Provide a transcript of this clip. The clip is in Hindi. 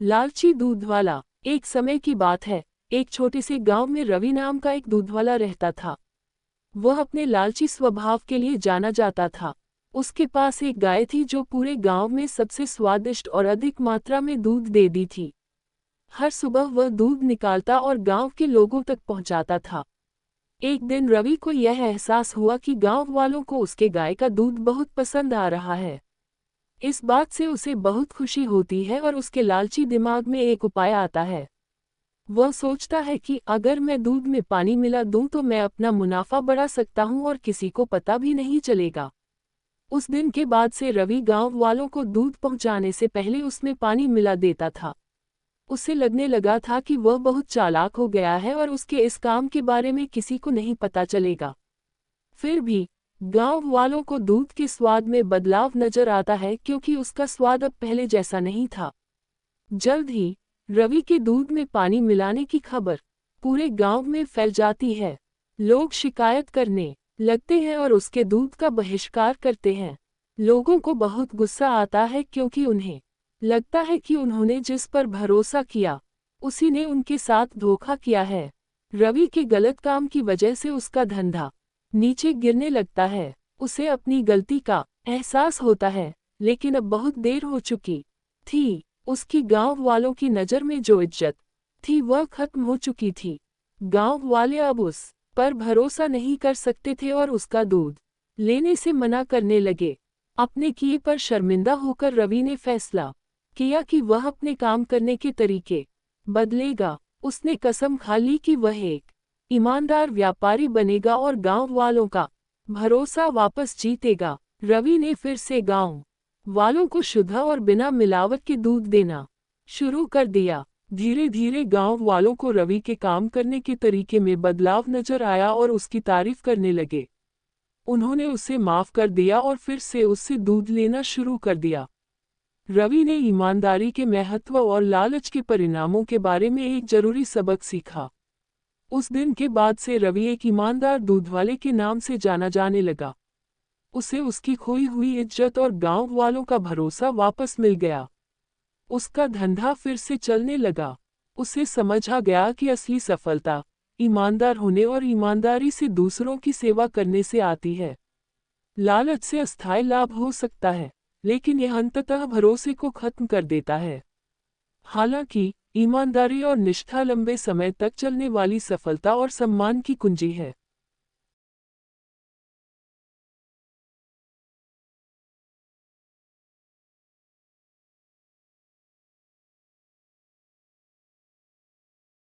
लालची दूधवाला। एक समय की बात है, एक छोटे से गांव में रवि नाम का एक दूधवाला रहता था। वह अपने लालची स्वभाव के लिए जाना जाता था। उसके पास एक गाय थी जो पूरे गांव में सबसे स्वादिष्ट और अधिक मात्रा में दूध देती थी। हर सुबह वह दूध निकालता और गांव के लोगों तक पहुंचाता था। एक दिन रवि को यह एहसास हुआ कि गांव वालों को उसके गाय का दूध बहुत पसंद आ रहा है। इस बात से उसे बहुत खुशी होती है और उसके लालची दिमाग में एक उपाय आता है। वह सोचता है कि अगर मैं दूध में पानी मिला दूं तो मैं अपना मुनाफा बढ़ा सकता हूं और किसी को पता भी नहीं चलेगा। उस दिन के बाद से रवि गांव वालों को दूध पहुंचाने से पहले उसमें पानी मिला देता था। उसे लगने लगा था कि वह बहुत चालाक हो गया है और उसके इस काम के बारे में किसी को नहीं पता चलेगा। फिर भी गांव वालों को दूध के स्वाद में बदलाव नजर आता है क्योंकि उसका स्वाद अब पहले जैसा नहीं था। जल्द ही रवि के दूध में पानी मिलाने की खबर पूरे गांव में फैल जाती है। लोग शिकायत करने लगते हैं और उसके दूध का बहिष्कार करते हैं। लोगों को बहुत गुस्सा आता है क्योंकि उन्हें लगता है कि उन्होंने जिस पर भरोसा किया उसी ने उनके साथ धोखा किया है। रवि के गलत काम की वजह से उसका धंधा नीचे गिरने लगता है। उसे अपनी गलती का एहसास होता है, लेकिन अब बहुत देर हो चुकी थी। उसकी गांव वालों की नज़र में जो इज्जत थी वह खत्म हो चुकी थी। गांव वाले अब उस पर भरोसा नहीं कर सकते थे और उसका दूध लेने से मना करने लगे। अपने किए पर शर्मिंदा होकर रवि ने फैसला किया कि वह अपने काम करने के तरीके बदलेगा। उसने कसम खा ली कि वह एक ईमानदार व्यापारी बनेगा और गांव वालों का भरोसा वापस जीतेगा। रवि ने फिर से गांव वालों को शुद्ध और बिना मिलावट के दूध देना शुरू कर दिया। धीरे धीरे गांव वालों को रवि के काम करने के तरीके में बदलाव नजर आया और उसकी तारीफ करने लगे। उन्होंने उसे माफ कर दिया और फिर से उससे दूध लेना शुरू कर दिया। रवि ने ईमानदारी के महत्व और लालच के परिणामों के बारे में एक जरूरी सबक सीखा। उस दिन के बाद से रवि एक ईमानदार दूधवाले के नाम से जाना जाने लगा। उसे उसकी खोई हुई इज्जत और गांव वालों का भरोसा वापस मिल गया। उसका धंधा फिर से चलने लगा। उसे समझ आ गया कि असली सफलता ईमानदार होने और ईमानदारी से दूसरों की सेवा करने से आती है। लालच से अस्थायी लाभ हो सकता है, लेकिन यह अंततः भरोसे को खत्म कर देता है। हालांकि ईमानदारी और निष्ठा लंबे समय तक चलने वाली सफलता और सम्मान की कुंजी है।